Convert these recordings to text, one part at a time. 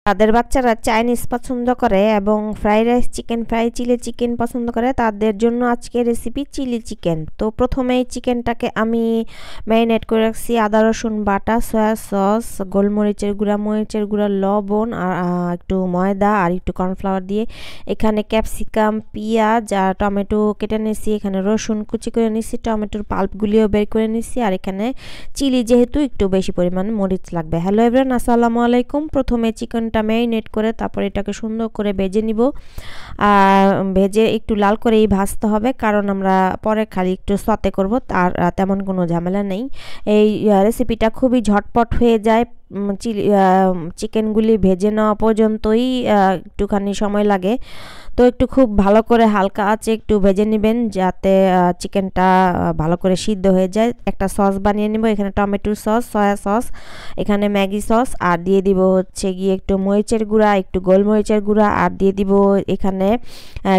তাদের বাচ্চারা চাইনিজ পছন্দ করে এবং fried rice, chicken fry, chilli chicken পছন্দ করে, তাদের জন্য আজকে রেসিপি চিলি চিকেন। তো প্রথমেই চিকেনটাকে আমি ম্যারিনেট করে রাখছি আদা রসুন বাটা, সয়া সস, গোলমরিচের গুঁড়া, মরিচের গুঁড়া, লবণ আর একটু ময়দা আর একটু কর্নফ্লাওয়ার দিয়ে এখানে ক্যাপসিকাম, পেঁয়াজ আর টমেটো কেটে নিয়েছি, এখানে রসুন কুচি করে নিয়েছি, টমেটোর পাল্পগুলিও বের করে নিয়েছি, আর এখানে চিলি যেহেতু একটু বেশি পরিমাণ মরিচ লাগবে। হ্যালো এভরিওয়ান, আসসালামু আলাইকুম। প্রথমে চিকেনটা ম্যারিনেট করে তারপর এটাকে সুন্দর করে ভেজে নিব। আর ভেজে একটু লাল করেই ভাজতে হবে, কারণ আমরা পরে খালি একটু সতে করব, আর তেমন কোনো ঝামেলা নেই। এই রেসিপিটা খুবই ঝটপট হয়ে যায়। চিকেনগুলি ভেজে নেওয়া পর্যন্তই একটুখানি সময় লাগে। তো একটু খুব ভালো করে হালকা আঁচে একটু ভেজে নেবেন, যাতে চিকেনটা ভালো করে সিদ্ধ হয়ে যায়। একটা সস বানিয়ে নেব, এখানে টমেটো সস, সয়া সস, এখানে ম্যাগি সস, আর দিয়ে দিব হচ্ছে গিয়ে একটু মরিচের গুঁড়া, একটু গোলমরিচের গুঁড়া, আর দিয়ে দিব এখানে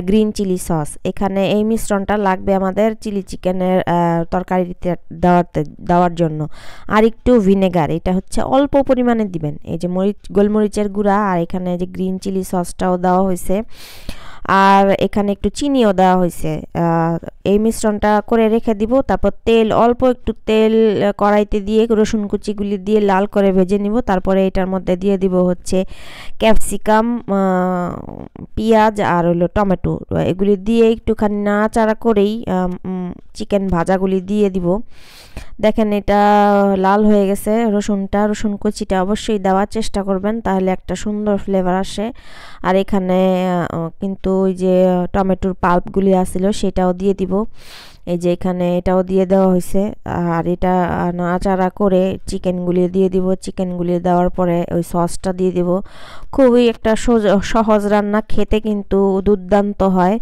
গ্রিন চিলি সস। এখানে এই মিশ্রণটা লাগবে আমাদের চিলি চিকেনের তরকারিতে দেওয়ার জন্য। আর একটু ভিনেগার, এটা হচ্ছে অল্প পরিমাণে দিবেন। এই যে গোলমরিচের গুঁড়া আর এখানে যে গ্রিন চিলি সসটাও দেওয়া হয়েছে, আর এখানে একটু চিনিও দেওয়া হয়েছে। এই মিশ্রণটা করে রেখে দিব। তারপর অল্প একটু তেল কড়াইতে দিয়ে রসুন কুচিগুলি দিয়ে লাল করে ভেজে নিব। তারপরে এটার মধ্যে দিয়ে দিব হচ্ছে ক্যাপসিকাম, পেঁয়াজ আর হলো টমেটো, এগুলি দিয়ে একটুখানি নাড়াচাড়া করেই চিকেন ভাজাগুলি দিয়ে দিব। দেখেন এটা লাল হয়ে গেছে। রসুন কুচিটা অবশ্যই দেওয়ার চেষ্টা করবেন, তাহলে একটা সুন্দর ফ্লেভার আসে। আর এখানে কিন্তু ওই যে টমেটোর পাল্পগুলি আসছিল সেটাও দিয়ে দিব। এই যে এখানে এটাও দিয়ে দেওয়া হয়েছে। আর এটা নাড়াচাড়া করে চিকেনগুলি দিয়ে দিব। চিকেনগুলি দেওয়ার পরে ওই সসটা দিয়ে দিব। খুবই একটা সহজ রান্না, খেতে কিন্তু দুর্দান্ত হয়।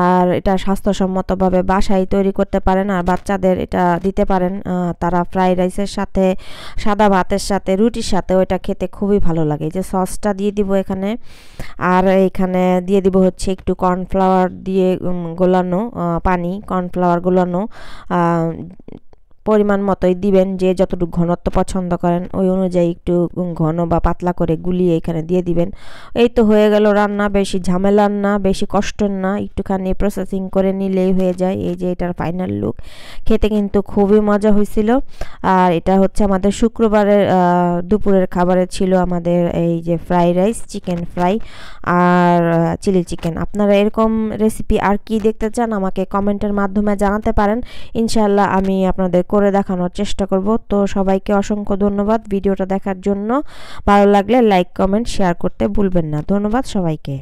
আর এটা স্বাস্থ্যসম্মতভাবে বাসায় তৈরি করতে পারেন, আর বাচ্চাদের এটা দিতে পারেন। তারা ফ্রাইড রাইসের সাথে, সাদা ভাতের সাথে, রুটির সাথে ওইটা খেতে খুবই ভালো লাগে। যে সসটা দিয়ে দিব এখানে। আর এখানে দিয়ে দিব হচ্ছে একটু কর্নফ্লাওয়ার দিয়ে গোলানো পানি, কর্নফ্লাওয়ার গোলানো পরিমাণ মতোই দিবেন, যে যতটুকু ঘনত্ব পছন্দ করেন ওই অনুযায়ী একটু ঘন বা পাতলা করে গুলিয়ে এখানে দিয়ে দিবেন। এই তো হয়ে গেল রান্না। বেশি ঝামেলার না, বেশি কষ্টের না, একটুখানি প্রসেসিং করে নিলেই হয়ে যায়। এই যে এটার ফাইনাল লুক। খেতে কিন্তু খুবই মজা হয়েছিল। আর এটা হচ্ছে আমাদের শুক্রবারের দুপুরের খাবারে ছিল আমাদের এই যে ফ্রাইড রাইস, চিকেন ফ্রাই আর চিলি চিকেন। আপনারা এরকম রেসিপি আর কি দেখতে চান আমাকে কমেন্টের মাধ্যমে জানাতে পারেন। ইনশাআল্লাহ আমি আপনাদের করে দেখানোর চেষ্টা করব। তো সবাইকে অসংখ্য ধন্যবাদ ভিডিওটা দেখার জন্য। ভালো লাগলে লাইক, কমেন্ট, শেয়ার করতে ভুলবেন না। ধন্যবাদ সবাইকে।